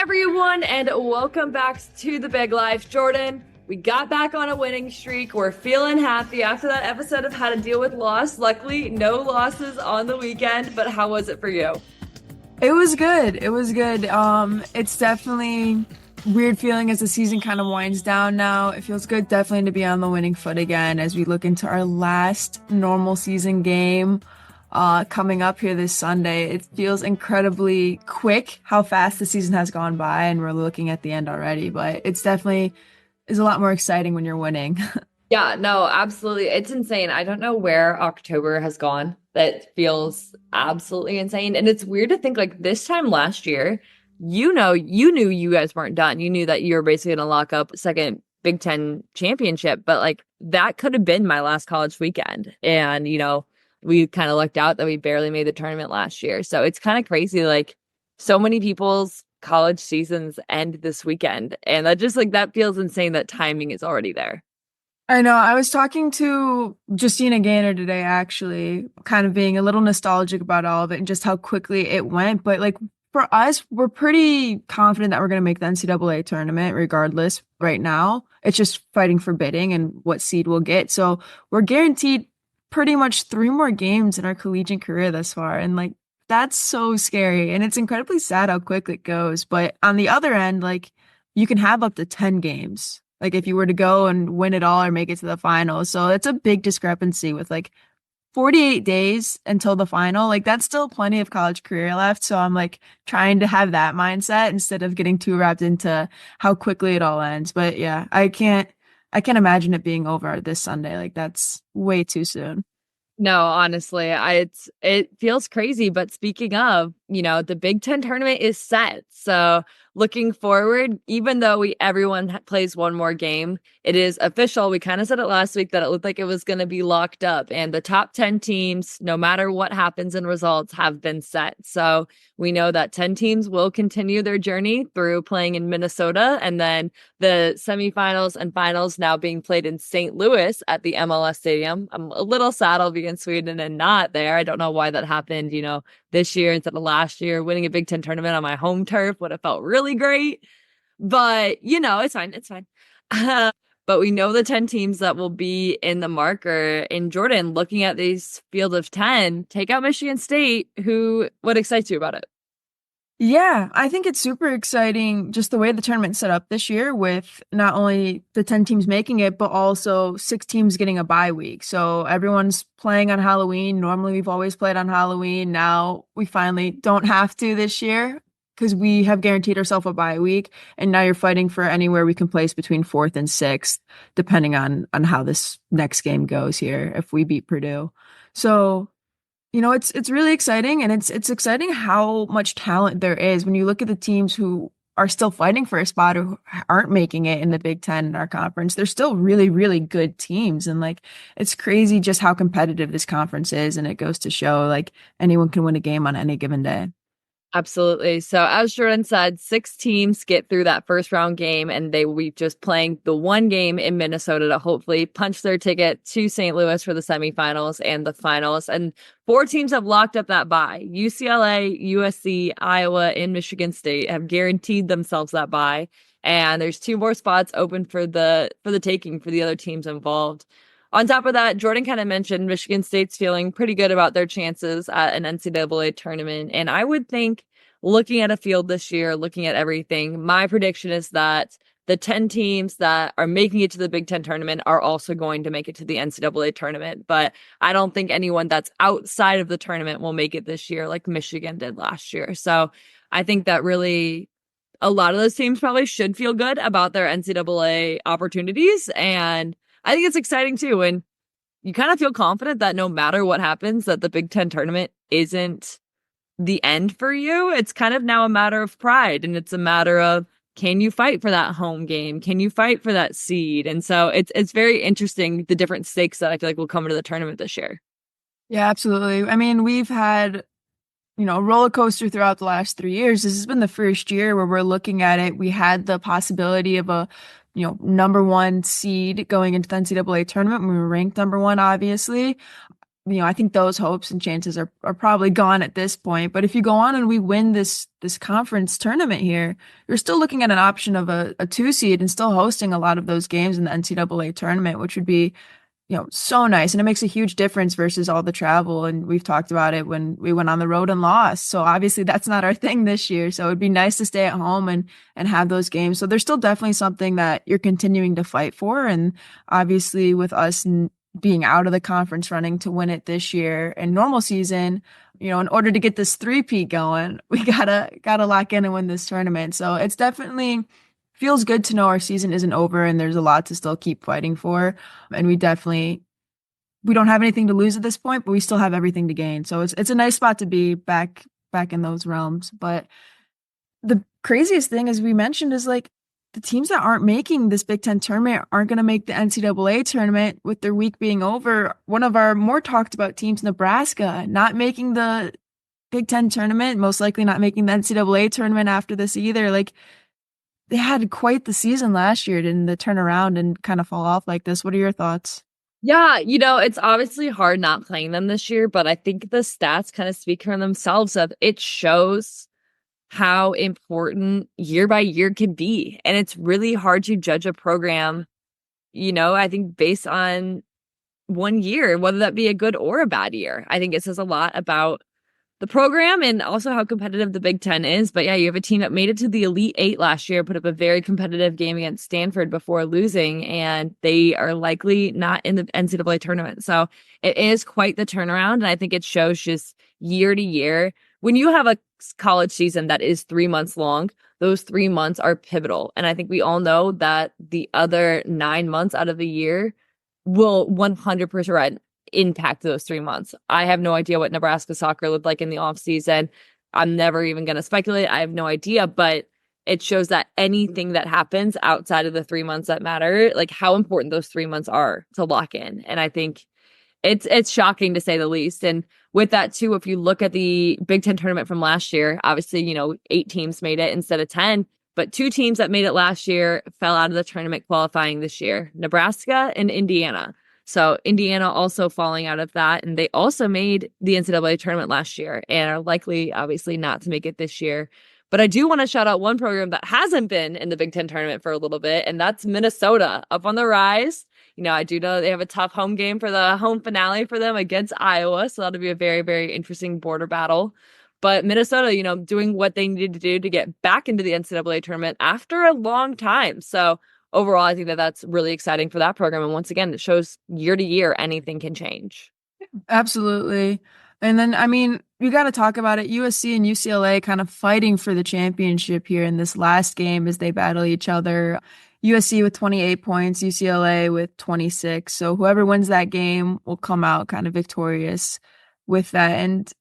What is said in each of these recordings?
everyone, and welcome back to the Big Life. Jordyn, we got back on a winning streak. We're feeling happy after that episode of how to deal with loss. Luckily, no losses on the weekend, but how was it for you? It was good. It was good. It's definitely weird feeling as the season kind of winds down now. It feels good definitely to be on the winning foot again as we look into our last normal season game coming up here this Sunday. It feels incredibly quick how fast the season has gone by and we're looking at the end already, but it's definitely is a lot more exciting when you're winning. Yeah, no, absolutely. It's insane. I don't know where October has gone. That feels absolutely insane. And it's weird to think like this time last year, you knew you guys weren't done. You knew that you were basically going to lock up second Big Ten championship, but like that could have been my last college weekend. And, we kind of lucked out that we barely made the tournament last year. So it's kind of crazy. Like so many people's college seasons end this weekend. And that just like that feels insane that timing is already there. I know. I was talking to Justina Gaynor today, actually, kind of being a little nostalgic about all of it and just how quickly it went. But like for us, we're pretty confident that we're going to make the NCAA tournament regardless right now. It's just fighting for bidding and what seed we'll get. So we're guaranteed pretty much three more games in our collegiate career thus far. And like that's so scary. And it's incredibly sad how quick it goes. But on the other end, like you can have up to 10 games like if you were to go and win it all or make it to the final. So it's a big discrepancy with like 48 days until the final. Like that's still plenty of college career left. So I'm like trying to have that mindset instead of getting too wrapped into how quickly it all ends. But yeah, I can't imagine it being over this Sunday. Like that's way too soon. No, honestly, it feels crazy. But speaking of, the Big Ten tournament is set. So looking forward, even though everyone plays one more game, it is official. We kind of said it last week that it looked like it was going to be locked up, and the top 10 teams, no matter what happens in results, have been set. So we know that 10 teams will continue their journey through playing in Minnesota, and then the semifinals and finals now being played in St. Louis at the MLS Stadium. I'm a little sad I'll be in Sweden and not there. I don't know why that happened, this year instead of last year. Winning a Big Ten tournament on my home turf would have felt really great. But, it's fine. It's fine. But we know the 10 teams that will be in the marker. In Jordyn, looking at these field of 10, take out Michigan State. What excites you about it? Yeah, I think it's super exciting just the way the tournament's set up this year with not only the 10 teams making it, but also six teams getting a bye week. So everyone's playing on Halloween. Normally we've always played on Halloween. Now we finally don't have to this year because we have guaranteed ourselves a bye week. And now you're fighting for anywhere we can place between fourth and sixth, depending on how this next game goes here if we beat Purdue. So it's really exciting, and it's exciting how much talent there is when you look at the teams who are still fighting for a spot or who aren't making it in the Big Ten in our conference. They're still really, really good teams, and like it's crazy just how competitive this conference is, and it goes to show like anyone can win a game on any given day. Absolutely. So as Jordan said, six teams get through that first round game, and they will be just playing the one game in Minnesota to hopefully punch their ticket to St. Louis for the semifinals and the finals. And four teams have locked up that bye. UCLA, USC, Iowa, and Michigan State have guaranteed themselves that bye. And there's two more spots open for the taking for the other teams involved. On top of that, Jordyn kind of mentioned Michigan State's feeling pretty good about their chances at an NCAA tournament. And I would think looking at a field this year, looking at everything, my prediction is that the 10 teams that are making it to the Big Ten tournament are also going to make it to the NCAA tournament. But I don't think anyone that's outside of the tournament will make it this year like Michigan did last year. So I think that really a lot of those teams probably should feel good about their NCAA opportunities. And I think it's exciting too. And you kind of feel confident that no matter what happens, that the Big Ten tournament isn't the end for you. It's kind of now a matter of pride, and it's a matter of, can you fight for that home game? Can you fight for that seed? And so it's very interesting, the different stakes that I feel like will come into the tournament this year. Yeah, absolutely. I mean, we've had a roller coaster throughout the last 3 years. This has been the first year where we're looking at it. We had the possibility of a number one seed going into the NCAA tournament. We were ranked number one, obviously. I think those hopes and chances are probably gone at this point. But if you go on and we win this conference tournament here, you're still looking at an option of a two seed and still hosting a lot of those games in the NCAA tournament, which would be, so nice. And it makes a huge difference versus all the travel. And we've talked about it when we went on the road and lost. So obviously that's not our thing this year. So it'd be nice to stay at home and have those games. So there's still definitely something that you're continuing to fight for. And obviously with us being out of the conference running to win it this year in normal season, in order to get this three-peat going, we gotta lock in and win this tournament. So it's definitely feels good to know our season isn't over and there's a lot to still keep fighting for. And we don't have anything to lose at this point, but we still have everything to gain. So it's a nice spot to be back in those realms. But the craziest thing, as we mentioned, is like the teams that aren't making this Big Ten tournament aren't going to make the NCAA tournament with their week being over. One of our more talked about teams, Nebraska, not making the Big Ten tournament, most likely not making the NCAA tournament after this either. Like they had quite the season last year, didn't they turn around and kind of fall off like this? What are your thoughts? Yeah, it's obviously hard not playing them this year, but I think the stats kind of speak for themselves of it shows how important year by year can be. And it's really hard to judge a program, I think based on one year, whether that be a good or a bad year. I think it says a lot about the program and also how competitive the Big Ten is. But yeah, you have a team that made it to the Elite Eight last year, put up a very competitive game against Stanford before losing, and they are likely not in the NCAA tournament. So it is quite the turnaround. And I think it shows just year to year. When you have a college season that is 3 months long, those 3 months are pivotal. And I think we all know that the other 9 months out of the year will 100% impact those 3 months. I have no idea what Nebraska soccer looked like in the off season. I'm never even going to speculate. I have no idea, but it shows that anything that happens outside of the 3 months that matter, like how important those 3 months are to lock in. And I think it's shocking to say the least. And with that too, if you look at the Big Ten tournament from last year, obviously, 8 teams made it instead of 10, but 2 teams that made it last year fell out of the tournament qualifying this year, Nebraska and Indiana. So Indiana also falling out of that. And they also made the NCAA tournament last year and are likely, obviously, not to make it this year. But I do want to shout out one program that hasn't been in the Big Ten tournament for a little bit, and that's Minnesota, up on the rise. I do know they have a tough home game for the home finale for them against Iowa. So that'll be a very, very interesting border battle. But Minnesota, doing what they needed to do to get back into the NCAA tournament after a long time. So overall, I think that that's really exciting for that program. And once again, it shows year to year, anything can change. Absolutely. And then, I mean, we got to talk about it. USC and UCLA kind of fighting for the championship here in this last game as they battle each other. USC with 28 points, UCLA with 26. So whoever wins that game will come out kind of victorious with that. And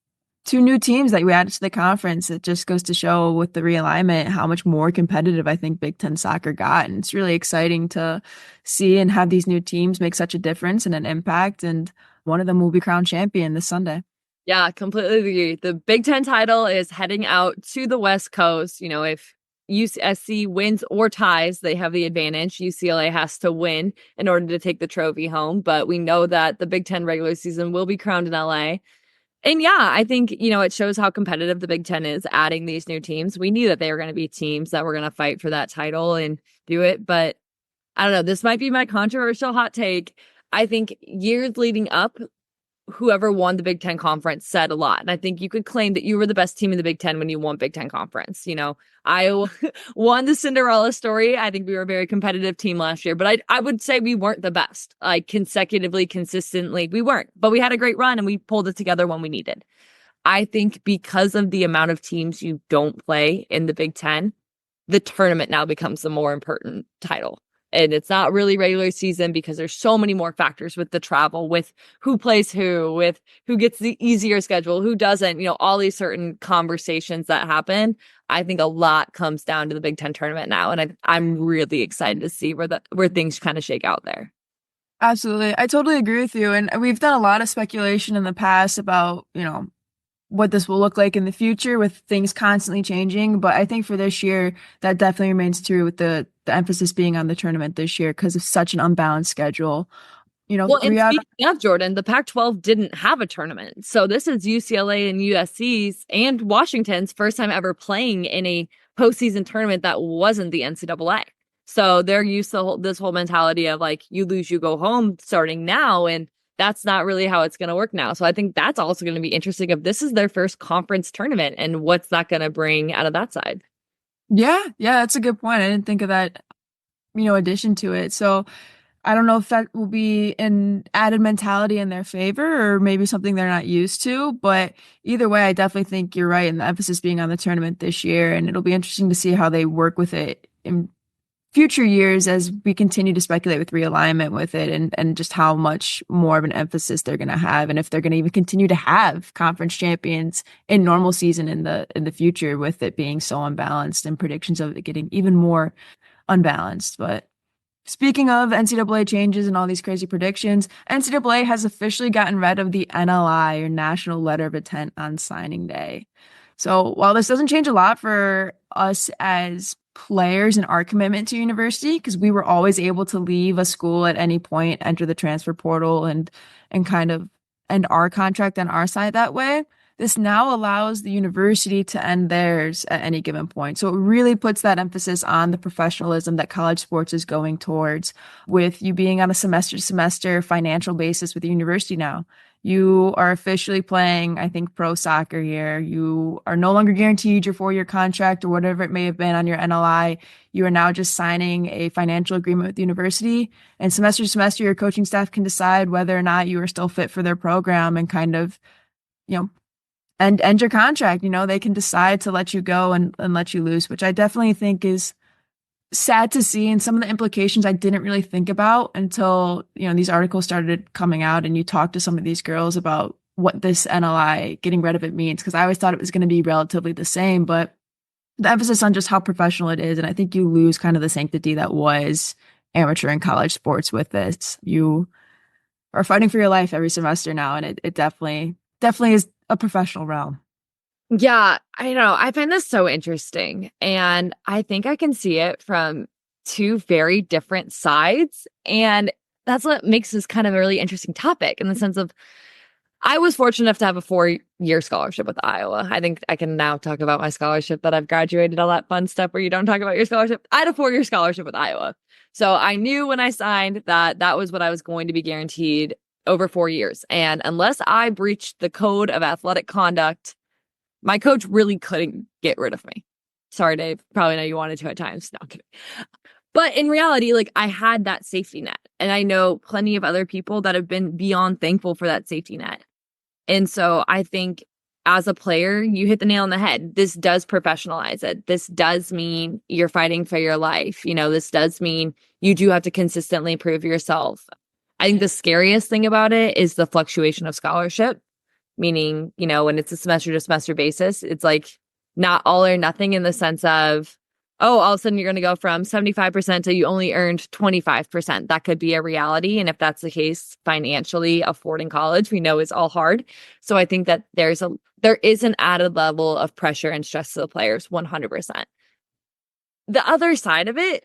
2 new teams that we added to the conference. It just goes to show with the realignment how much more competitive I think Big Ten soccer got. And it's really exciting to see and have these new teams make such a difference and an impact. And one of them will be crowned champion this Sunday. Yeah, completely agree. The Big Ten title is heading out to the West Coast. If USC wins or ties, they have the advantage. UCLA has to win in order to take the trophy home. But we know that the Big Ten regular season will be crowned in LA. And yeah, I think, it shows how competitive the Big Ten is adding these new teams. We knew that they were going to be teams that were going to fight for that title and do it. But I don't know, this might be my controversial hot take. I think years leading up, whoever won the Big Ten conference said a lot. And I think you could claim that you were the best team in the Big Ten when you won Big Ten conference. I won the Cinderella story. I think we were a very competitive team last year, but I would say we weren't the best, like consecutively, consistently. We weren't, but we had a great run and we pulled it together when we needed. I think because of the amount of teams you don't play in the Big Ten, the tournament now becomes the more important title. And it's not really regular season because there's so many more factors with the travel, with who plays who, with who gets the easier schedule, who doesn't, all these certain conversations that happen. I think a lot comes down to the Big Ten tournament now. And I'm really excited to see where things kind of shake out there. Absolutely. I totally agree with you. And we've done a lot of speculation in the past about, what this will look like in the future with things constantly changing. But I think for this year, that definitely remains true with the emphasis being on the tournament this year because of such an unbalanced schedule. Well, and three out of, speaking of Jordyn, the Pac-12 didn't have a tournament. So this is UCLA and USC's and Washington's first time ever playing in a postseason tournament that wasn't the NCAA. So they're used to this whole mentality of like, you lose, you go home starting now. And that's not really how it's going to work now. So I think that's also going to be interesting if this is their first conference tournament and what's that going to bring out of that side. yeah, yeah, that's a good point. I didn't think of that, addition to it. So I don't know if that will be an added mentality in their favor or maybe something they're not used to. But either way, I definitely think you're right. And the emphasis being on the tournament this year. And it'll be interesting to see how they work with it in future years as we continue to speculate with realignment with it and just how much more of an emphasis they're going to have. And if they're going to even continue to have conference champions in normal season in the future with it being so unbalanced and predictions of it getting even more unbalanced. But speaking of NCAA changes and all these crazy predictions, NCAA has officially gotten rid of the NLI or National Letter of Intent on signing day. So while this doesn't change a lot for us as players and our commitment to university, because we were always able to leave a school at any point, enter the transfer portal and kind of end our contract on our side that way. This now allows the university to end theirs at any given point. So it really puts that emphasis on the professionalism that college sports is going towards, with you being on a semester to semester financial basis with the university now. You are officially playing, I think, pro soccer here. You are no longer guaranteed your 4-year contract or whatever it may have been on your NLI. You are now just signing a financial agreement with the university. And semester to semester, your coaching staff can decide whether or not you are still fit for their program and kind of, you know, and end your contract. They can decide to let you go and let you loose, which I definitely think is sad to see. And some of the implications I didn't really think about until, these articles started coming out and you talk to some of these girls about what this NLI getting rid of it means. Cause I always thought it was going to be relatively the same, but the emphasis on just how professional it is. And I think you lose kind of the sanctity that was amateur and college sports with this. You are fighting for your life every semester now. And it definitely is a professional realm. Yeah, I know. I find this so interesting. And I think I can see it from two very different sides. And that's what makes this kind of a really interesting topic in the sense of I was fortunate enough to have a 4-year scholarship with Iowa. I think I can now talk about my scholarship that I've graduated, all that fun stuff where you don't talk about your scholarship. I had a 4-year scholarship with Iowa. So I knew when I signed that that was what I was going to be guaranteed over 4 years. And unless I breached the code of athletic conduct, my coach really couldn't get rid of me. Sorry, Dave. Probably know you wanted to at times. No, I'm kidding. But in reality, like I had that safety net. And I know plenty of other people that have been beyond thankful for that safety net. And so I think as a player, you hit the nail on the head. This does professionalize it. This does mean you're fighting for your life. This does mean you do have to consistently prove yourself. I think the scariest thing about it is the fluctuation of scholarship, meaning, when it's a semester to semester basis, it's like not all or nothing in the sense of, oh, all of a sudden you're going to go from 75% to you only earned 25%. That could be a reality. And if that's the case, financially affording college, we know is all hard. So I think that there is an added level of pressure and stress to the players, 100%. The other side of it,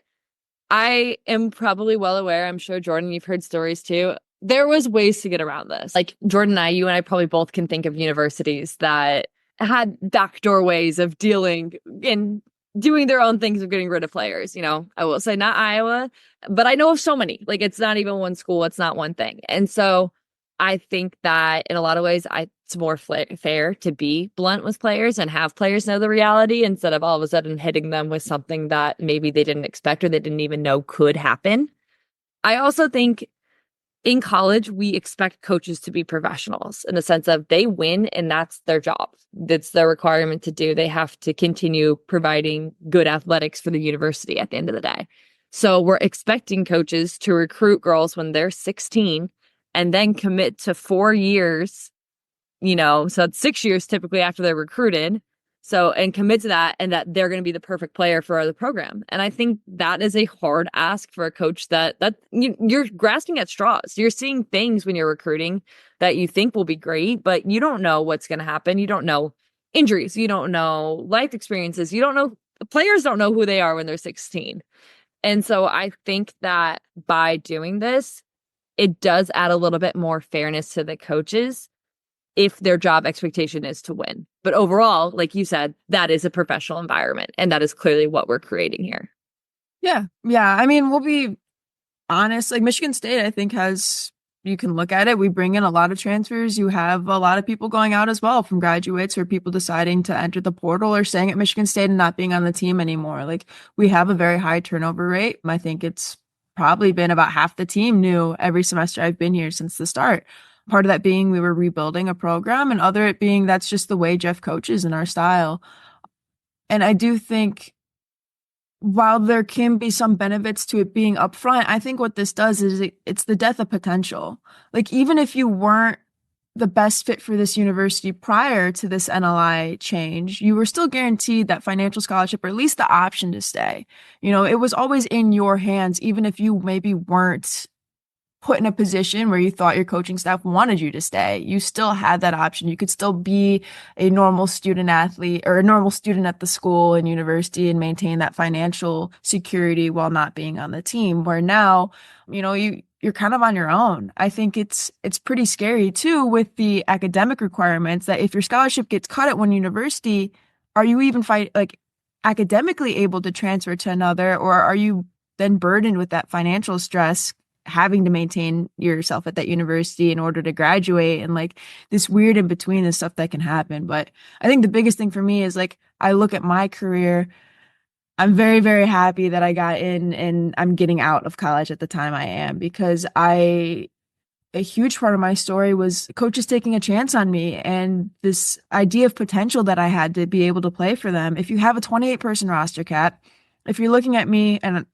I am probably well aware, I'm sure, Jordyn, you've heard stories too. There was ways to get around this. Like Jordyn and you and I probably both can think of universities that had backdoor ways of dealing and doing their own things of getting rid of players. I will say not Iowa, but I know of so many. Like it's not even one school. It's not one thing. And so I think that in a lot of ways, it's more fair to be blunt with players and have players know the reality instead of all of a sudden hitting them with something that maybe they didn't expect or they didn't even know could happen. I also think in college, we expect coaches to be professionals in the sense of they win and that's their job. That's their requirement to do. They have to continue providing good athletics for the university at the end of the day. So we're expecting coaches to recruit girls when they're 16 and then commit to 4 years, so it's 6 years typically after they're recruited. So, and commit to that and that they're going to be the perfect player for the program. And I think that is a hard ask for a coach that you're grasping at straws. You're seeing things when you're recruiting that you think will be great, but you don't know what's going to happen. You don't know injuries. You don't know life experiences. You don't know, players don't know who they are when they're 16. And so I think that by doing this, it does add a little bit more fairness to the coaches if their job expectation is to win. But overall, like you said, that is a professional environment, and that is clearly what we're creating here. Yeah. Yeah. I mean, we'll be honest. Like Michigan State, I think you can look at it. We bring in a lot of transfers. You have a lot of people going out as well from graduates or people deciding to enter the portal or staying at Michigan State and not being on the team anymore. Like we have a very high turnover rate. I think it's probably been about half the team new every semester I've been here since the start. Part of that being we were rebuilding a program, and other it being that's just the way Jeff coaches in our style. And I do think while there can be some benefits to it being upfront, I think what this does is it's the death of potential. Like, even if you weren't the best fit for this university prior to this NLI change, you were still guaranteed that financial scholarship or at least the option to stay. You know, it was always in your hands, even if you maybe weren't put in a position where you thought your coaching staff wanted you to stay. You still had that option. You could still be a normal student athlete or a normal student at the school and university and maintain that financial security while not being on the team. Where now, you're kind of on your own. I think it's pretty scary too with the academic requirements that if your scholarship gets cut at one university, are you even academically able to transfer to another, or are you then burdened with that financial stress having to maintain yourself at that university in order to graduate, and like this weird in between and stuff that can happen. But I think the biggest thing for me is like, I look at my career, I'm very, very happy that I got in and I'm getting out of college at the time I am, because a huge part of my story was coaches taking a chance on me and this idea of potential that I had to be able to play for them. If you have a 28-person roster cap, if you're looking at me, and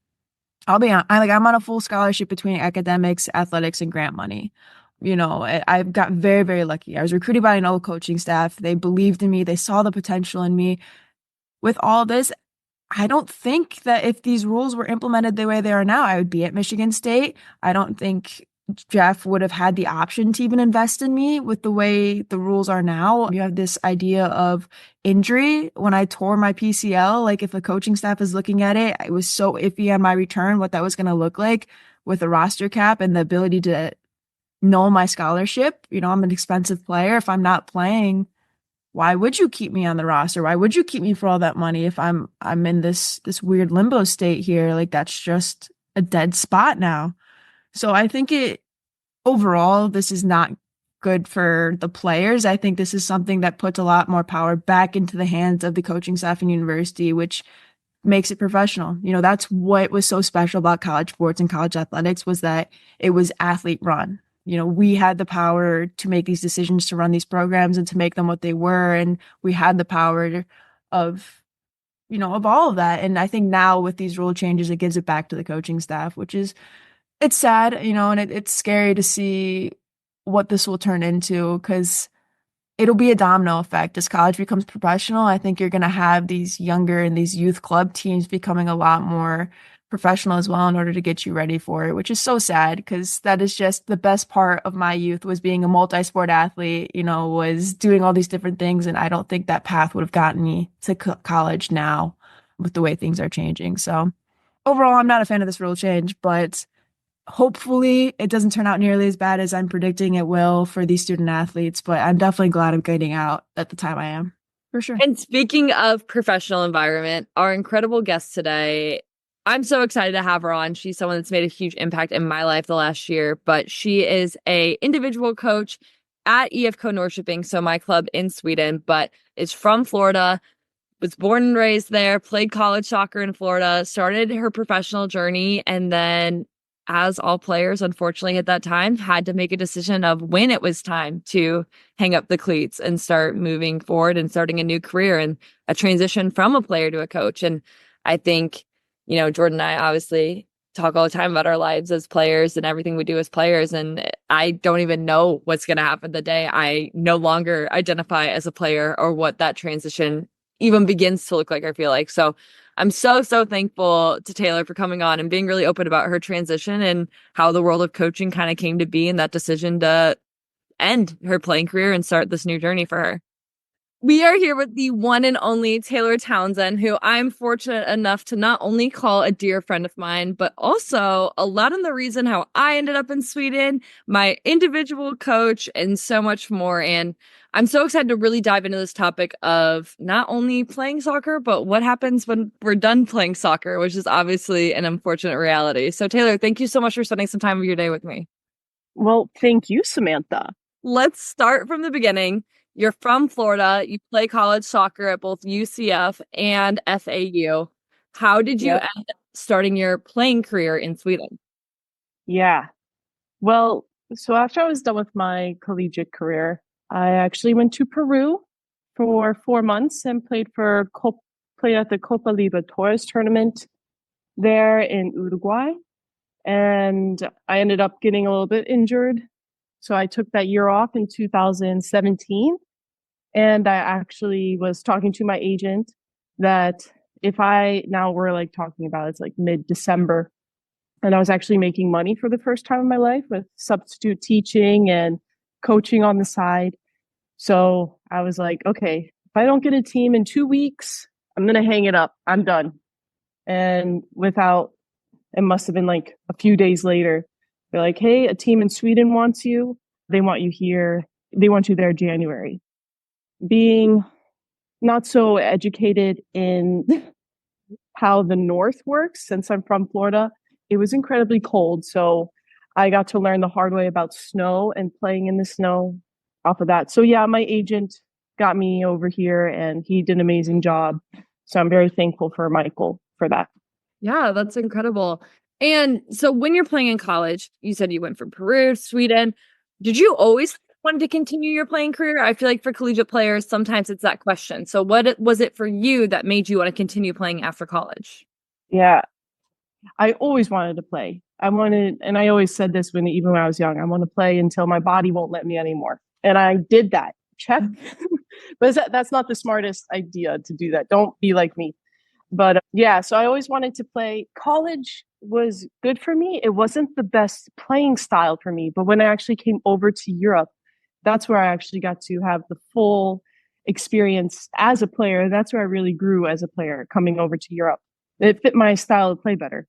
I'll be honest, I'm on a full scholarship between academics, athletics, and grant money. I got very, very lucky. I was recruited by an old coaching staff. They believed in me. They saw the potential in me. With all this, I don't think that if these rules were implemented the way they are now, I would be at Michigan State. I don't think Jeff would have had the option to even invest in me with the way the rules are now. You have this idea of injury. When I tore my PCL, like if the coaching staff is looking at it, it was so iffy on my return what that was going to look like with a roster cap and the ability to null my scholarship. I'm an expensive player. If I'm not playing, why would you keep me on the roster? Why would you keep me for all that money if I'm in this weird limbo state here? Like that's just a dead spot now. So I think overall, this is not good for the players. I think this is something that puts a lot more power back into the hands of the coaching staff and university, which makes it professional. That's what was so special about college sports and college athletics, was that it was athlete run. We had the power to make these decisions, to run these programs and to make them what they were. And we had the power of all of that. And I think now with these rule changes, it gives it back to the coaching staff, which is, it's sad, and it's scary to see what this will turn into, because it'll be a domino effect. As college becomes professional, I think you're going to have these younger and these youth club teams becoming a lot more professional as well in order to get you ready for it, which is so sad, because that is just the best part of my youth, was being a multi-sport athlete, was doing all these different things. And I don't think that path would have gotten me to college now with the way things are changing. So overall, I'm not a fan of this rule change, but hopefully it doesn't turn out nearly as bad as I'm predicting it will for these student athletes. But I'm definitely glad I'm getting out at the time I am, for sure. And speaking of professional environment, our incredible guest today, I'm so excited to have her on. She's someone that's made a huge impact in my life the last year, but she is a individual coach at IFK Norrköping, so my club in Sweden, but is from Florida, was born and raised there, played college soccer in Florida, started her professional journey, and then, as all players, unfortunately, at that time, had to make a decision of when it was time to hang up the cleats and start moving forward and starting a new career and a transition from a player to a coach. And I think, Jordyn and I obviously talk all the time about our lives as players and everything we do as players. And I don't even know what's going to happen the day I no longer identify as a player, or what that transition even begins to look like, I feel like. So I'm so, so thankful to Taylor for coming on and being really open about her transition and how the world of coaching kind of came to be, and that decision to end her playing career and start this new journey for her. We are here with the one and only Taylor Townsend, who I'm fortunate enough to not only call a dear friend of mine, but also a lot of the reason how I ended up in Sweden, my individual coach, and so much more. And I'm so excited to really dive into this topic of not only playing soccer, but what happens when we're done playing soccer, which is obviously an unfortunate reality. So, Taylor, thank you so much for spending some time of your day with me. Well, thank you, Samantha. Let's start from the beginning. You're from Florida. You play college soccer at both UCF and FAU. How did you Yep. end up starting your playing career in Sweden? Yeah. Well, so after I was done with my collegiate career, I actually went to Peru for 4 months and played at the Copa Libertadores tournament there in Uruguay. And I ended up getting a little bit injured. So I took that year off in 2017. And I actually was talking to my agent that if I now we're like talking about it's like mid-December, and I was actually making money for the first time in my life with substitute teaching and coaching on the side. So I was like, okay, if I don't get a team in 2 weeks, I'm going to hang it up. I'm done. And it must have been like a few days later, they're like, hey, a team in Sweden wants you. They want you here. They want you there January. Being not so educated in how the North works, since I'm from Florida, it was incredibly cold. So I got to learn the hard way about snow and playing in the snow off of that. So yeah, my agent got me over here and he did an amazing job. So I'm very thankful for Michael for that. Yeah, that's incredible. And so when you're playing in college, you said you went from Peru, Sweden. Did you always want to continue your playing career? I feel like for collegiate players, sometimes it's that question. So was it for you that made you want to continue playing after college? Yeah, I always wanted to play. And I always said this even when I was young, I want to play until my body won't let me anymore. And I did that. Check. But that's not the smartest idea to do that. Don't be like me. But yeah, so I always wanted to play. College was good for me. It wasn't the best playing style for me. But when I actually came over to Europe, that's where I actually got to have the full experience as a player. That's where I really grew as a player coming over to Europe. It fit my style of play better.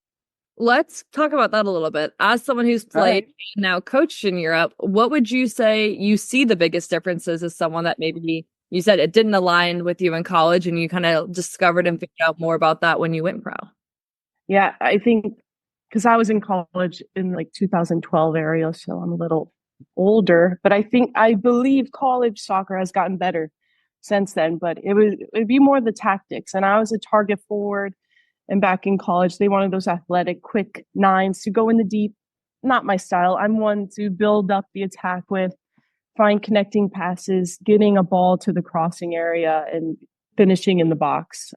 Let's talk about that a little bit. As someone who's played and now coached in Europe, what would you say you see the biggest differences as someone that maybe you said it didn't align with you in college and you kind of discovered and figured out more about that when you went pro? Yeah, I think because I was in college in like 2012 area, so I'm a little older, but I believe college soccer has gotten better since then, but it'd be more the tactics. And I was a target forward. And back in college, they wanted those athletic, quick nines to go in the deep. Not my style. I'm one to build up the attack with, find connecting passes, getting a ball to the crossing area, and finishing in the box.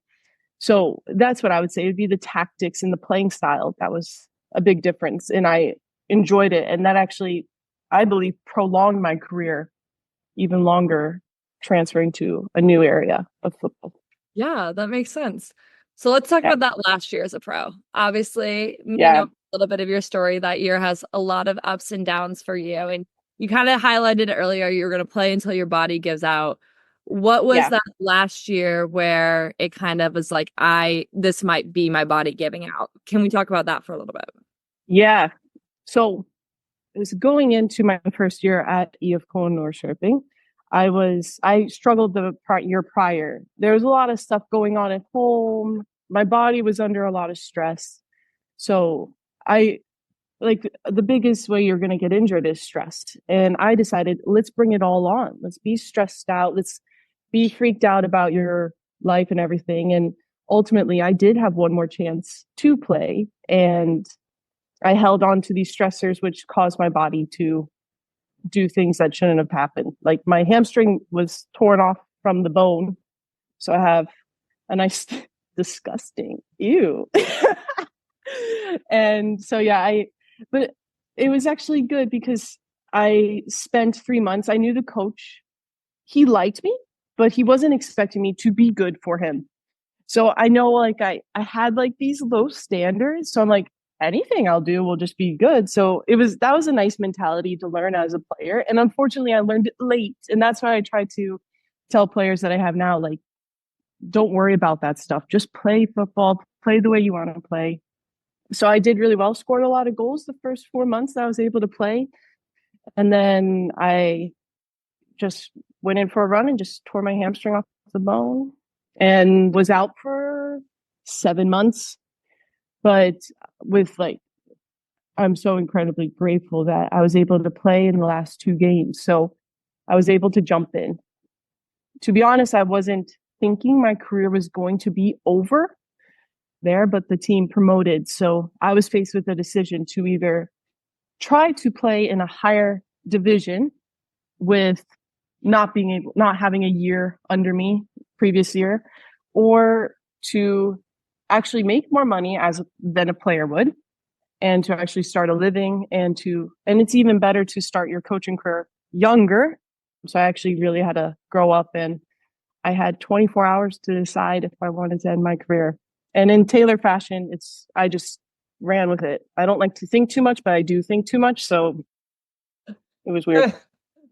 So that's what I would say. It'd be the tactics and the playing style. That was a big difference. And I enjoyed it. And that actually, I believe, prolonged my career even longer, transferring to a new area of football. Yeah, that makes sense. So let's talk about that last year as a pro. Obviously, you know a little bit of your story. That year has a lot of ups and downs for you. And you kind of highlighted it earlier. You're going to play until your body gives out. What was that last year where it kind of was like, this might be my body giving out? Can we talk about that for a little bit? Yeah. So it was going into my first year at IFK Norrköping. I struggled the year prior. There was a lot of stuff going on at home. My body was under a lot of stress. So the biggest way you're going to get injured is stressed. And I decided, let's bring it all on. Let's be stressed out. Let's be freaked out about your life and everything. And ultimately, I did have one more chance to play. And I held on to these stressors, which caused my body to do things that shouldn't have happened. Like my hamstring was torn off from the bone. So I have a nice, disgusting, ew. And so, but it was actually good because I spent 3 months. I knew the coach. He liked me, but he wasn't expecting me to be good for him. So I know I had like these low standards. So I'm like, anything I'll do will just be good. So that was a nice mentality to learn as a player. And unfortunately I learned it late. And that's why I tried to tell players that I have now, like, don't worry about that stuff. Just play football, play the way you want to play. So I did really well, scored a lot of goals the first 4 months that I was able to play. And then I just went in for a run and just tore my hamstring off the bone and was out for 7 months. But with like, I'm so incredibly grateful that I was able to play in the last 2 games. So I was able to jump in. To be honest, I wasn't thinking my career was going to be over there, but the team promoted. So I was faced with a decision to either try to play in a higher division with not having a year under me previous year, or to actually make more money than a player would, and to actually start a living, and it's even better to start your coaching career younger. So I actually really had to grow up, and I had 24 hours to decide if I wanted to end my career. And in Taylor fashion, I just ran with it. I don't like to think too much, but I do think too much. So it was weird.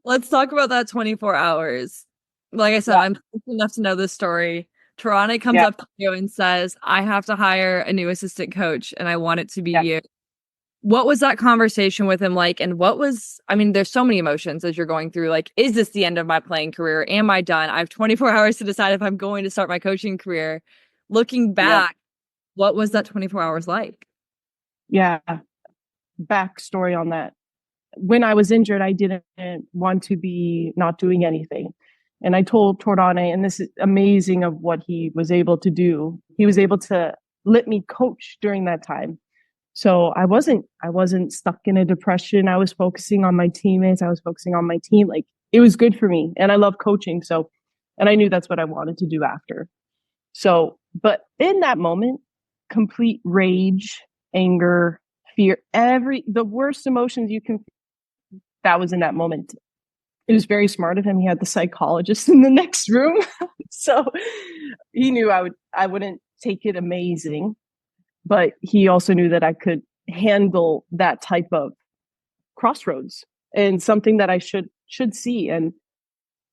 Let's talk about that 24 hours. Like I said, I'm enough to know this story. Toronto comes up to you and says, I have to hire a new assistant coach and I want it to be you. What was that conversation with him like? And there's so many emotions as you're going through. Like, is this the end of my playing career? Am I done? I have 24 hours to decide if I'm going to start my coaching career. Looking back, what was that 24 hours like? Yeah. Backstory on that. When I was injured, I didn't want to be not doing anything. And I told Jordyn, and this is amazing of what he was able to do. He was able to let me coach during that time. So I wasn't stuck in a depression. I was focusing on my teammates. I was focusing on my team. Like, it was good for me. And I love coaching. So, and I knew that's what I wanted to do after. So, but in that moment, complete rage, anger, fear, the worst emotions you can, that was in that moment. It was very smart of him. He had the psychologist in the next room. So he knew I wouldn't take it amazing, but he also knew that I could handle that type of crossroads and something that I should see. And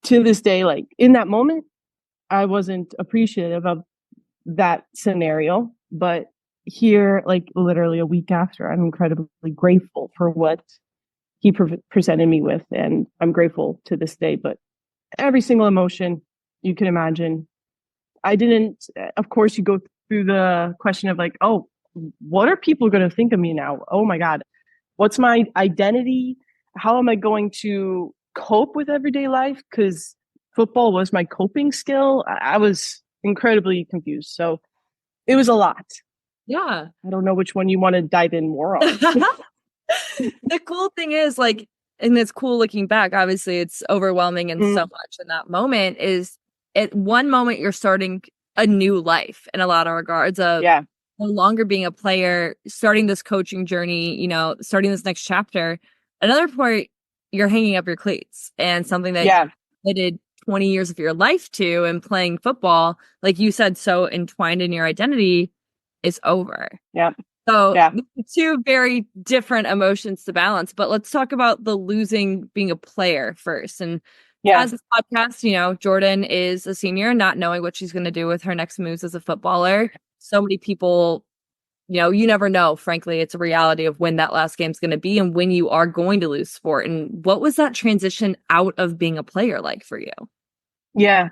to this day, like, in that moment, I wasn't appreciative of that scenario, but here, like, literally a week after, I'm incredibly grateful for what he presented me with, and I'm grateful to this day. But every single emotion you can imagine, I didn't, of course, you go through the question of like, oh, what are people going to think of me now? Oh my God, what's my identity? How am I going to cope with everyday life? Because football was my coping skill. I was incredibly confused. So it was a lot. Yeah. I don't know which one you want to dive in more on. The cool thing is, like, and it's cool looking back, obviously it's overwhelming and so much in that moment, is at one moment you're starting a new life in a lot of regards of no longer being a player, starting this coaching journey, starting this next chapter. Another point, you're hanging up your cleats, and something that you committed 20 years of your life to, and playing football, like you said, so entwined in your identity, is over. Yeah. So two very different emotions to balance. But let's talk about the losing being a player first. And as this podcast, Jordyn is a senior, not knowing what she's going to do with her next moves as a footballer. So many people, you never know. Frankly, it's a reality of when that last game's going to be and when you are going to lose sport. And what was that transition out of being a player like for you? Yeah.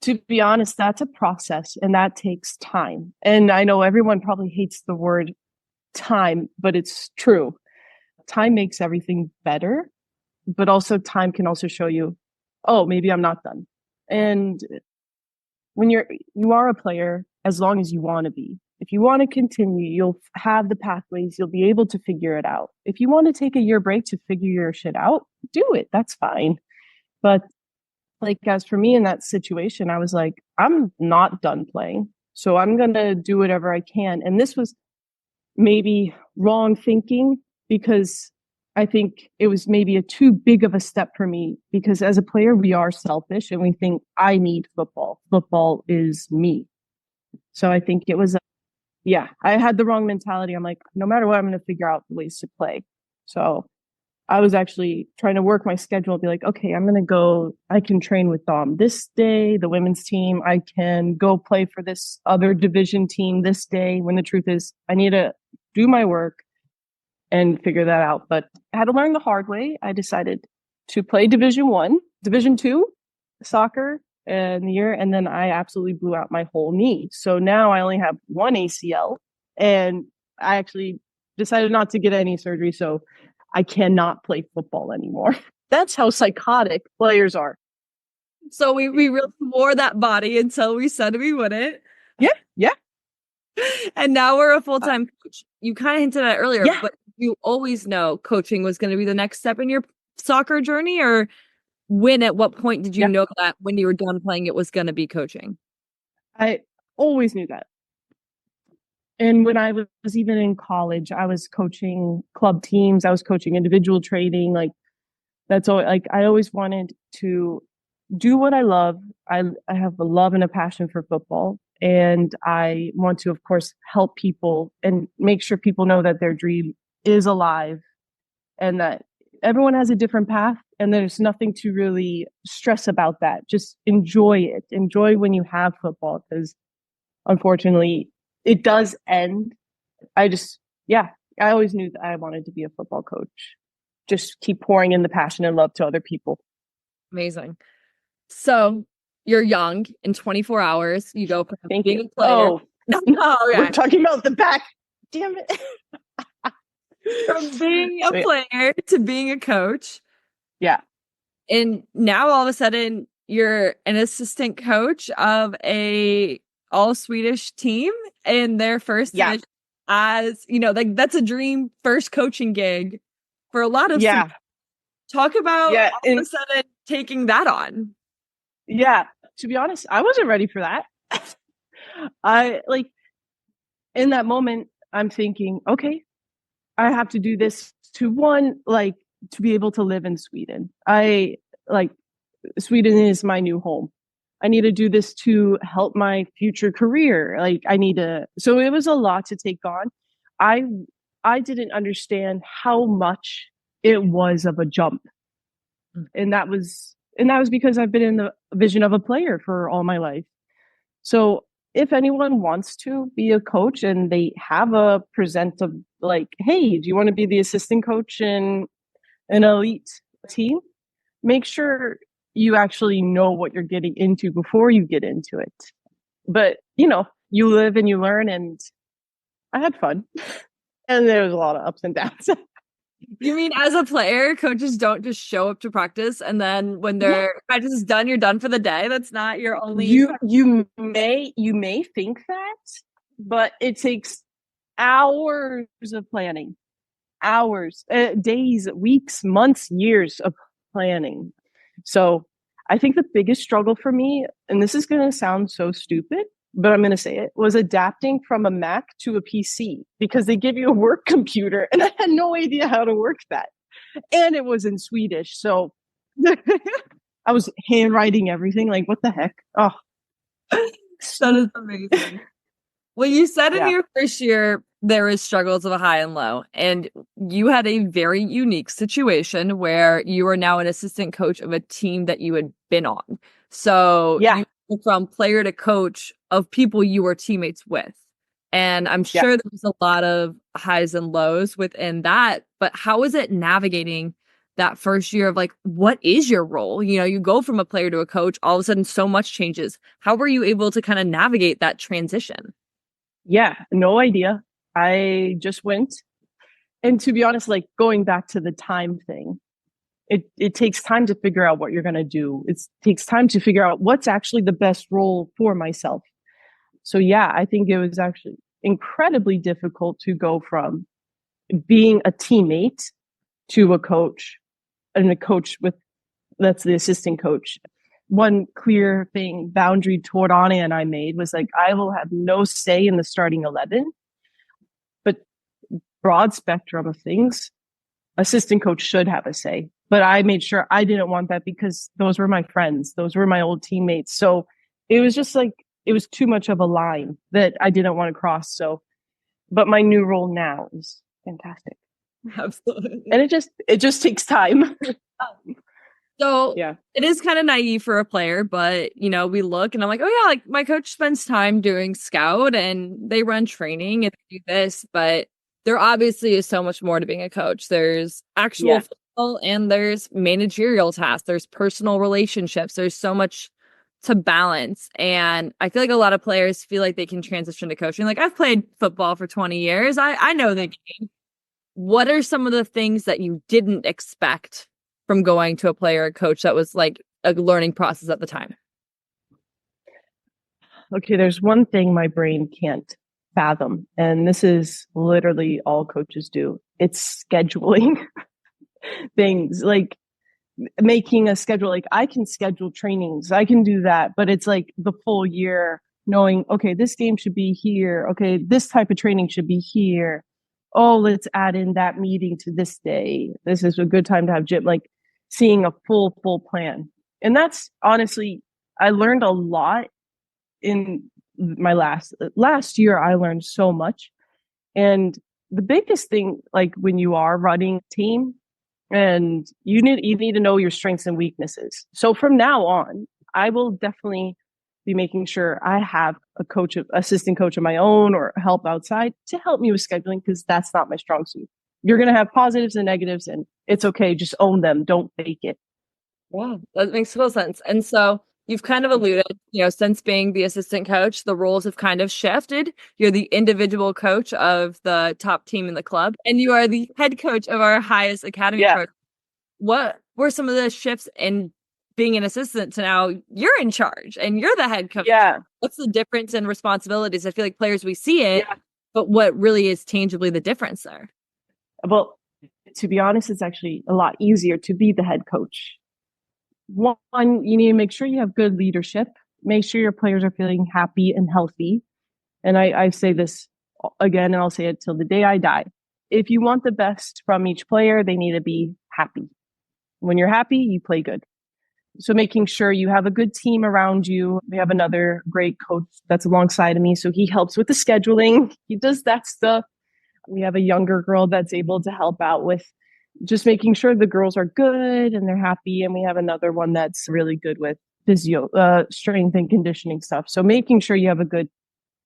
To be honest, that's a process, and that takes time. And I know everyone probably hates the word time, but it's true. Time makes everything better, but also time can also show you, oh, maybe I'm not done. And when you are a player, as long as you want to be, if you want to continue, you'll have the pathways, you'll be able to figure it out. If you want to take a year break to figure your shit out, do it. That's fine. But like, as for me in that situation, I was like, I'm not done playing. So I'm going to do whatever I can. And this was maybe wrong thinking, because I think it was maybe a too big of a step for me, because as a player, we are selfish and we think, I need football. Football is me. So I think it was, I had the wrong mentality. I'm like, no matter what, I'm going to figure out ways to play. So I was actually trying to work my schedule, be like, okay, I can train with Dom this day, the women's team. I can go play for this other division team this day, when the truth is I need to do my work and figure that out. But I had to learn the hard way. I decided to play Division 2 soccer in the year, and then I absolutely blew out my whole knee. So now I only have one ACL, and I actually decided not to get any surgery. So I cannot play football anymore. That's how psychotic players are. So we really wore that body until we said we wouldn't. Yeah. And now we're a full-time coach. You kind of hinted at it earlier, Yeah. but you always know coaching was going to be the next step in your soccer journey, or at what point did you know that when you were done playing, it was going to be coaching? I always knew that. And when I was even in college, I was coaching club teams. I was coaching individual training. Like, that's all. Like, I always wanted to do what I love. I have a love and a passion for football. And I want to, of course, help people and make sure people know that their dream is alive and that everyone has a different path. And there's nothing to really stress about that. Just enjoy it. Enjoy when you have football, because unfortunately it does end. I always knew that I wanted to be a football coach. Just keep pouring in the passion and love to other people. Amazing. So you're young. In 24 hours, you go from being a player. Oh, no, okay. We're talking about the back. Damn it. From being a player to being a coach. Yeah. And now all of a sudden you're an assistant coach of a all Swedish team in their first division. As like that's a dream first coaching gig for a lot of Swedes. Talk about all of a sudden taking that on. Yeah, to be honest, I wasn't ready for that. In that moment, I'm thinking, okay, I have to do this to be able to live in Sweden. Sweden is my new home. I need to do this to help my future career. So it was a lot to take on. I didn't understand how much it was of a jump. And that was because I've been in the vision of a player for all my life. So if anyone wants to be a coach and they have a present of hey, do you want to be the assistant coach in an elite team? Make sure you actually know what you're getting into before you get into it. But, you live and you learn, and I had fun. And there was a lot of ups and downs. You mean as a player, coaches don't just show up to practice and then when their practice is done, you're done for the day? That's not your only... You may think that, but it takes hours of planning. Hours, days, weeks, months, years of planning. So I think the biggest struggle for me, and this is going to sound so stupid, but I'm going to say it, was adapting from a Mac to a PC, because they give you a work computer and I had no idea how to work that. And it was in Swedish. So I was handwriting everything. Like, what the heck? Oh, that is amazing. Well, you said in your first year, there is struggles of a high and low, and you had a very unique situation where you are now an assistant coach of a team that you had been on. So you went from player to coach of people you were teammates with. And I'm sure there's a lot of highs and lows within that, but how is it navigating that first year of what is your role? You go from a player to a coach, all of a sudden so much changes. How were you able to kind of navigate that transition? Yeah, no idea. I just went. And to be honest, going back to the time thing, it takes time to figure out what you're going to do. It takes time to figure out what's actually the best role for myself. So I think it was actually incredibly difficult to go from being a teammate to a coach, and a coach that's the assistant coach. One clear boundary Torani and I made was I will have no say in the starting 11, but broad spectrum of things, assistant coach should have a say. But I made sure I didn't want that, because those were my friends. Those were my old teammates. So it was just it was too much of a line that I didn't want to cross. So, but my new role now is fantastic. Absolutely. And it just takes time. So Yeah. it is kind of naive for a player, but we look and I'm like, oh yeah, like my coach spends time doing scout and they run training and they do this, but there obviously is so much more to being a coach. There's actual football and there's managerial tasks, there's personal relationships, there's so much to balance. And I feel like a lot of players feel like they can transition to coaching. Like I've played football for 20 years. I know the game. What are some of the things that you didn't expect from going to a player or coach that was like a learning process at the time? Okay, there's one thing my brain can't fathom, and this is literally all coaches do. It's scheduling things, like making a schedule. Like I can schedule trainings, I can do that, but it's like the full year knowing, okay, this game should be here. Okay, this type of training should be here. Oh, let's add in that meeting to this day. This is a good time to have gym, like seeing a full plan. And that's honestly, I learned a lot in my last year. I learned so much. And the biggest thing, like when you are running a team, and you need to know your strengths and weaknesses. So from now on, I will definitely be making sure I have a assistant coach of my own or help outside to help me with scheduling, because that's not my strong suit. You're going to have positives and negatives, and it's okay. Just own them. Don't fake it. Yeah, that makes total sense. And so you've kind of alluded, since being the assistant coach, the roles have kind of shifted. You're the individual coach of the top team in the club, and you are the head coach of our highest academy program. What were some of the shifts in being an assistant to now you're in charge and you're the head coach? Yeah. What's the difference in responsibilities? I feel like players, we see it, but what really is tangibly the difference there? Well, to be honest, it's actually a lot easier to be the head coach. One, you need to make sure you have good leadership, make sure your players are feeling happy and healthy. And I say this again, and I'll say it till the day I die. If you want the best from each player, they need to be happy. When you're happy, you play good. So making sure you have a good team around you. We have another great coach that's alongside of me, so he helps with the scheduling. He does that stuff. We have a younger girl that's able to help out with just making sure the girls are good and they're happy. And we have another one that's really good with physio, strength and conditioning stuff. So making sure you have a good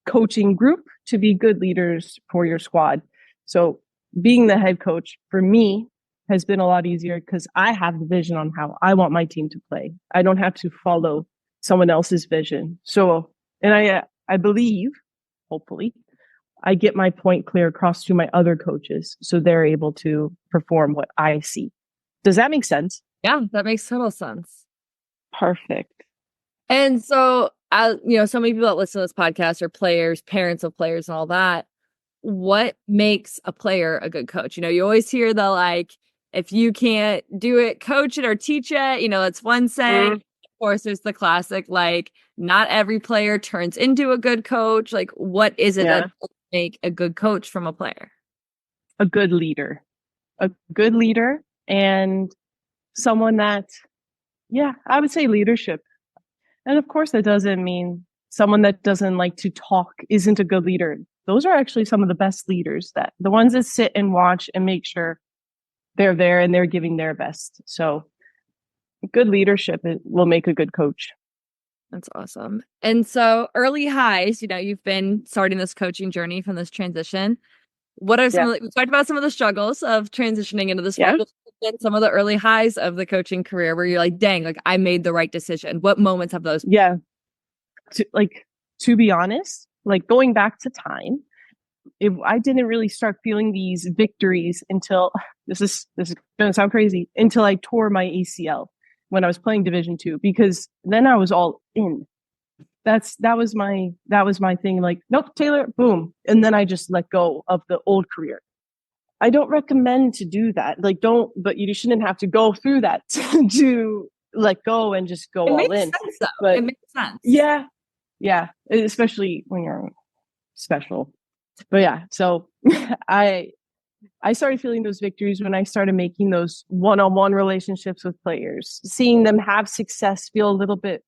coaching group to be good leaders for your squad. So being the head coach for me has been a lot easier because I have the vision on how I want my team to play. I don't have to follow someone else's vision. So, and I believe, hopefully, I get my point clear across to my other coaches so they're able to perform what I see. Does that make sense? Yeah, that makes total sense. Perfect. And so, so many people that listen to this podcast are players, parents of players and all that. What makes a player a good coach? You always hear the like, if you can't do it, coach it or teach it. That's one saying. Of course, there's the classic, like, not every player turns into a good coach. Like, what is it that make a good coach from a player? A good leader. A good leader and someone that, I would say leadership. And of course, that doesn't mean someone that doesn't like to talk isn't a good leader. Those are actually some of the best leaders, that the ones that sit and watch and make sure they're there and they're giving their best. So good leadership will make a good coach. That's awesome. And so early highs, you've been starting this coaching journey from this transition. What are we talked about some of the struggles of transitioning into this, some of the early highs of the coaching career where you're like, dang, like I made the right decision. What moments have those? Yeah. To be honest, like going back to time, I didn't really start feeling these victories until this is going to sound crazy, until I tore my ACL when I was playing Division II, because then I was all in. That was my thing. Like, nope, Taylor, boom. And then I just let go of the old career. I don't recommend to do that. Like, but you shouldn't have to go through that to let go and just go all in. Sense, though. But it makes sense. Yeah. Yeah. Especially when you're special. But yeah, so I started feeling those victories when I started making those one-on-one relationships with players, seeing them have success, feel a little bit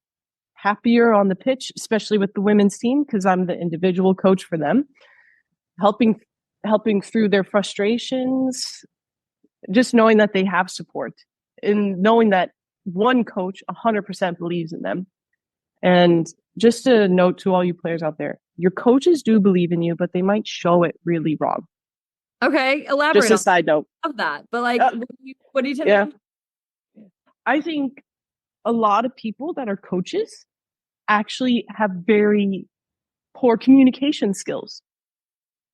happier on the pitch, especially with the women's team, because I'm the individual coach for them, helping through their frustrations, just knowing that they have support and knowing that one coach 100% believes in them. And just a note to all you players out there, your coaches do believe in you, but they might show it really wrong. Okay, elaborate. Just a side note of that. But like, what do you tell me? I think a lot of people that are coaches actually have very poor communication skills.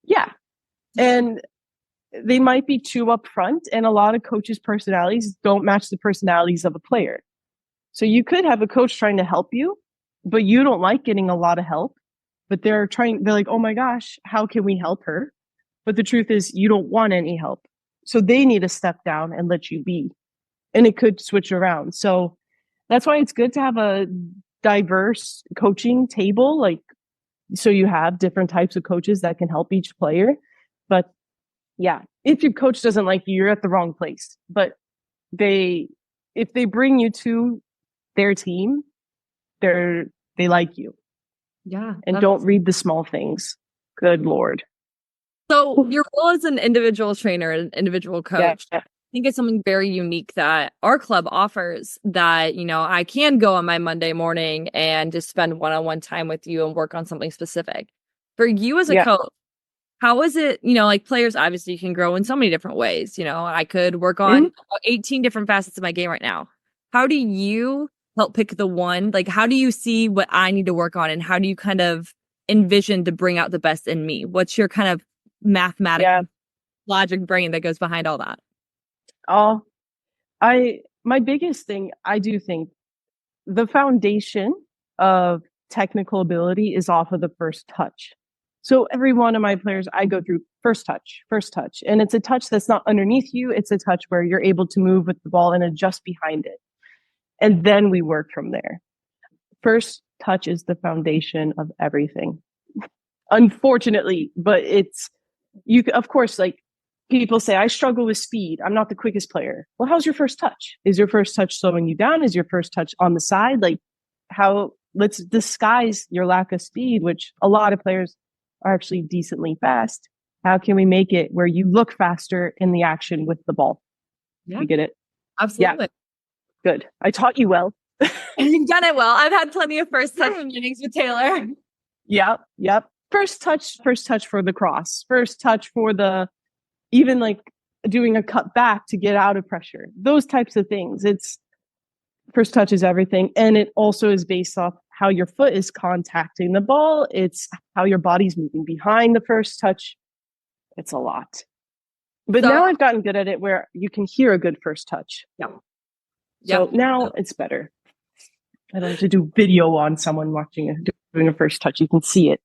Yeah. And they might be too upfront, and a lot of coaches' personalities don't match the personalities of a player. So you could have a coach trying to help you, but you don't like getting a lot of help. But they're like, oh my gosh, how can we help her? But the truth is, you don't want any help. So they need to step down and let you be. And it could switch around. So that's why it's good to have a diverse coaching table. Like, so you have different types of coaches that can help each player. But yeah, if your coach doesn't like you, you're at the wrong place. But if they bring you to their team, they like you. Yeah. And don't read the small things. Good Lord. So your role as an individual trainer, an individual coach, yeah. I think it's something very unique that our club offers, that, you know, I can go on my Monday morning and just spend one-on-one time with you and work on something specific. For you as a coach, how is it, you know, like players obviously can grow in so many different ways. You know, I could work on 18 different facets of my game right now. How do you help pick the one? Like, how do you see what I need to work on, and how do you kind of envision to bring out the best in me? What's your kind of mathematical logic brain that goes behind all that? My biggest thing, I do think the foundation of technical ability is off of the first touch. So every one of my players, I go through first touch. And it's a touch that's not underneath you. It's a touch where you're able to move with the ball and adjust behind it. And then we work from there. First touch is the foundation of everything. Unfortunately, but of course, like people say, I struggle with speed. I'm not the quickest player. Well, how's your first touch? Is your first touch slowing you down? Is your first touch on the side? Like, let's disguise your lack of speed, which a lot of players are actually decently fast. How can we make it where you look faster in the action with the ball? Yeah. You get it? Absolutely. Yeah. Good. I taught you well. You've done it well. I've had plenty of first touch meetings with Taylor. Yep. First touch for the cross. First touch for even like doing a cut back to get out of pressure. Those types of things. It's first touch is everything. And it also is based off how your foot is contacting the ball. It's how your body's moving behind the first touch. It's a lot. But now I've gotten good at it where you can hear a good first touch. Yeah. So now it's better. I don't have to do video on someone doing a first touch. You can see it.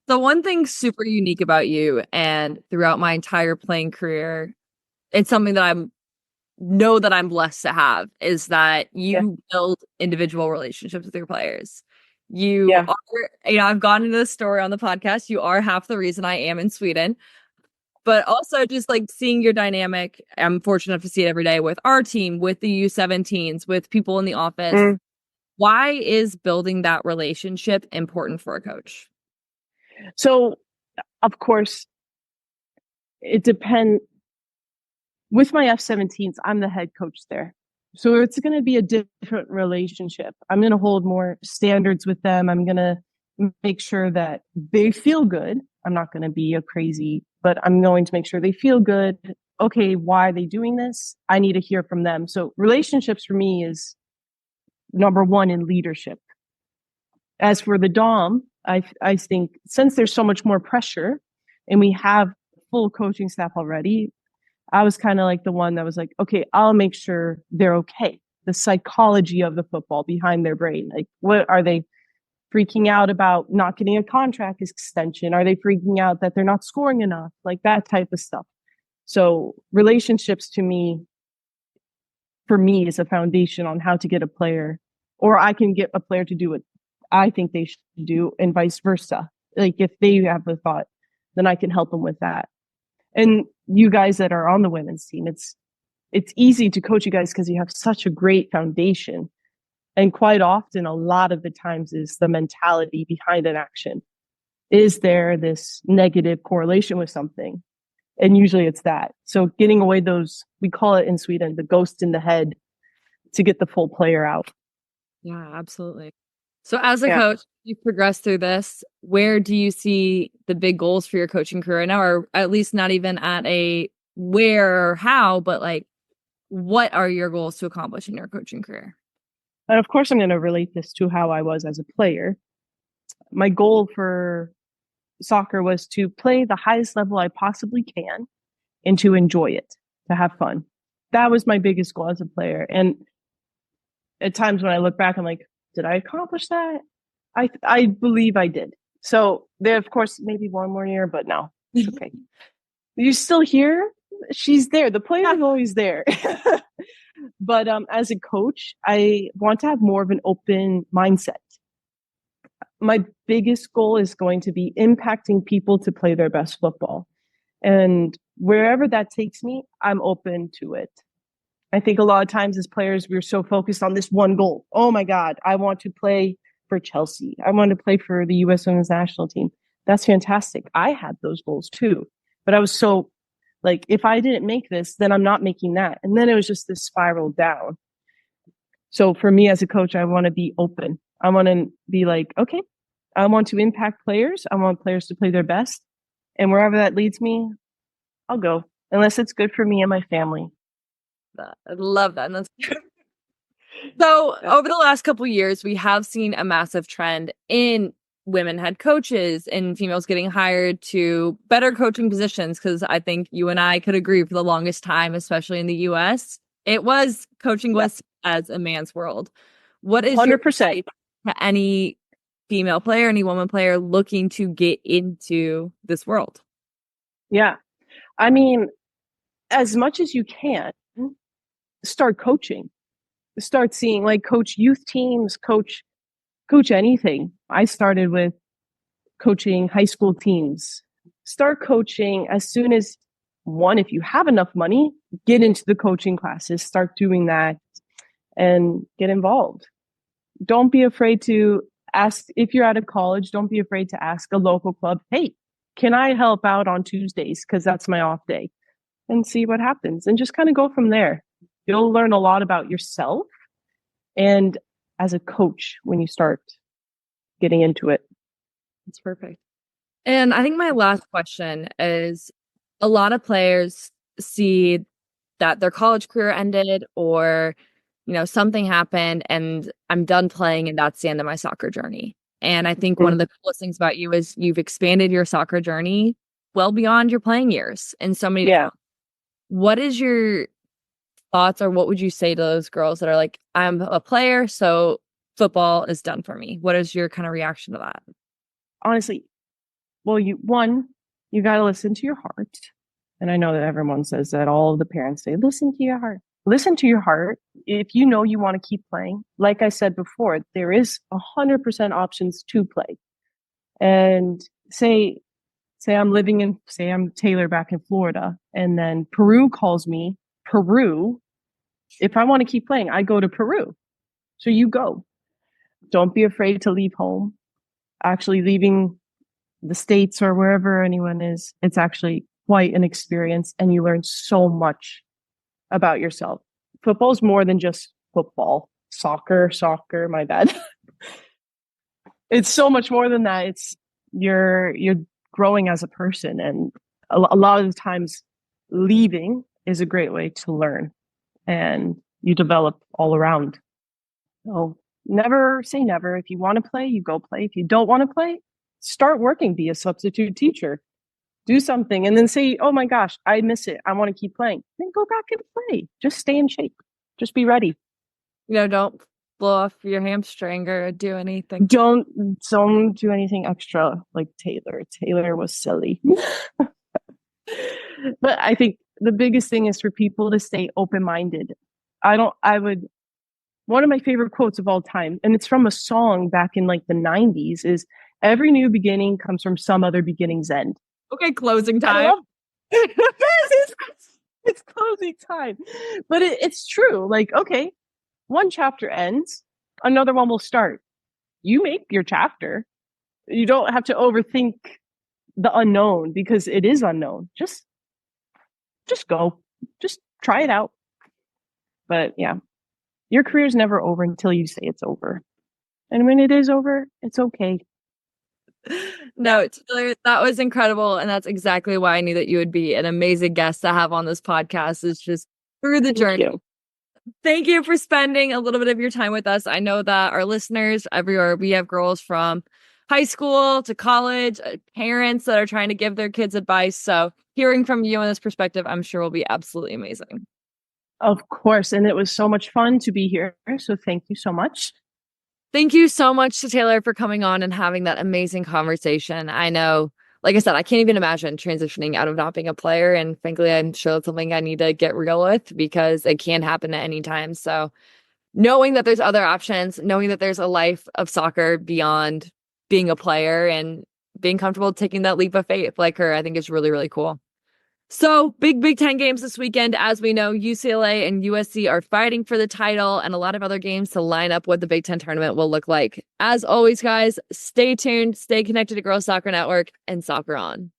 The one thing super unique about you, and throughout my entire playing career, it's something that I'm blessed to have, is that you build individual relationships with your players. You are, I've gone into this story on the podcast. You are half the reason I am in Sweden. But also just like seeing your dynamic, I'm fortunate enough to see it every day with our team, with the U17s, with people in the office. Why is building that relationship important for a coach? So, of course, it depends. With my F17s, I'm the head coach there. So it's going to be a different relationship. I'm going to hold more standards with them. I'm going to make sure that they feel good. I'm not going to be a crazy, but I'm going to make sure they feel good. Okay, why are they doing this? I need to hear from them. So relationships for me is number one in leadership. As for the Dom, I think since there's so much more pressure and we have full coaching staff already, I was kind of like the one that was like, okay, I'll make sure they're okay. The psychology of the football behind their brain. Like, what are they freaking out about not getting a contract extension? Are they freaking out that they're not scoring enough? Like that type of stuff. So relationships for me, is a foundation on how to get a player, or I can get a player to do what I think they should do and vice versa. Like if they have the thought, then I can help them with that. And you guys that are on the women's team, it's easy to coach you guys because you have such a great foundation. And quite often, a lot of the times is the mentality behind an action. Is there this negative correlation with something? And usually it's that. So getting away those, we call it in Sweden, the ghost in the head, to get the full player out. Yeah, absolutely. So as a coach, you've progressed through this. Where do you see the big goals for your coaching career right now? Or at least not even at a where or how, but like, what are your goals to accomplish in your coaching career? And of course, I'm going to relate this to how I was as a player. My goal for soccer was to play the highest level I possibly can and to enjoy it, to have fun. That was my biggest goal as a player. And at times when I look back, I'm like, did I accomplish that? I believe I did. So there, of course, maybe one more year, but no, it's okay. You're still here. She's there. The player is always there. But as a coach, I want to have more of an open mindset. My biggest goal is going to be impacting people to play their best football. And wherever that takes me, I'm open to it. I think a lot of times as players, we're so focused on this one goal. Oh my God, I want to play for Chelsea. I want to play for the U.S. Women's National Team. That's fantastic. I had those goals too. But I was so like, if I didn't make this, then I'm not making that. And then it was just this spiral down. So for me as a coach, I want to be open. I want to be like, okay, I want to impact players. I want players to play their best. And wherever that leads me, I'll go, unless it's good for me and my family. I love that. And that's so over the last couple of years, we have seen a massive trend in women head coaches and females getting hired to better coaching positions. Because I think you and I could agree for the longest time, especially in the US, it was coaching was as a man's world. What is 100% to any female player, any woman player looking to get into this world? Yeah. I mean, as much as you can, start coaching. Start seeing, like, coach youth teams, coach anything. I started with coaching high school teams. Start coaching as soon as, one, if you have enough money, get into the coaching classes, start doing that and get involved. Don't be afraid to ask, if you're out of college, don't be afraid to ask a local club, hey, can I help out on Tuesdays? Because that's my off day, and see what happens, and just kind of go from there. You'll learn a lot about yourself and as a coach when you start getting into it. That's perfect. And I think my last question is, a lot of players see that their college career ended, or, you know, something happened and I'm done playing and that's the end of my soccer journey. And I think one of the coolest things about you is you've expanded your soccer journey well beyond your playing years in so many different. What is your thoughts, or what would you say to those girls that are like, I'm a player, so football is done for me? What is your kind of reaction to that? Honestly, well, you got to listen to your heart. And I know that everyone says that, all of the parents say, listen to your heart. Listen to your heart. If you know you want to keep playing, like I said before, there is 100% options to play. And say I'm Taylor back in Florida, and then Peru calls me. Peru, if I want to keep playing, I go to Peru. So you go. Don't be afraid to leave home. Actually, leaving the States or wherever anyone is, it's actually quite an experience, and you learn so much about yourself. Football is more than just football. Soccer, my bad. It's so much more than that. It's you're growing as a person, and a lot of the times leaving is a great way to learn, and you develop all around. So never say never. If you want to play, you go play. If you don't want to play, start working, be a substitute teacher, do something, and then say, oh my gosh, I miss it, I want to keep playing. Then go back and play. Just stay in shape. Just be ready. You know, don't blow off your hamstring or do anything. Don't do anything extra like Taylor. Taylor was silly. But I think the biggest thing is for people to stay open-minded. One of my favorite quotes of all time, and it's from a song back in like the 90s, is every new beginning comes from some other beginning's end. Okay, closing time. It's closing time. But it's true. Like, okay, one chapter ends, another one will start. You make your chapter. You don't have to overthink the unknown, because it is unknown. Just just go. Just try it out. But yeah, your career's never over until you say it's over. And when it is over, it's okay. No, Taylor, that was incredible. And that's exactly why I knew that you would be an amazing guest to have on this podcast, is just through the journey. Thank you for spending a little bit of your time with us. I know that our listeners everywhere, we have girls from high school to college, parents that are trying to give their kids advice. So hearing from you on this perspective, I'm sure will be absolutely amazing. Of course. And it was so much fun to be here. So thank you so much. Thank you so much to Taylor for coming on and having that amazing conversation. I know, like I said, I can't even imagine transitioning out of not being a player. And frankly, I'm sure it's something I need to get real with because it can happen at any time. So knowing that there's other options, knowing that there's a life of soccer beyond being a player and being comfortable taking that leap of faith like her, I think is really, really cool. So big Big Ten games this weekend. As we know, UCLA and USC are fighting for the title and a lot of other games to line up what the Big Ten tournament will look like. As always, guys, stay tuned, stay connected to Girls Soccer Network, and soccer on.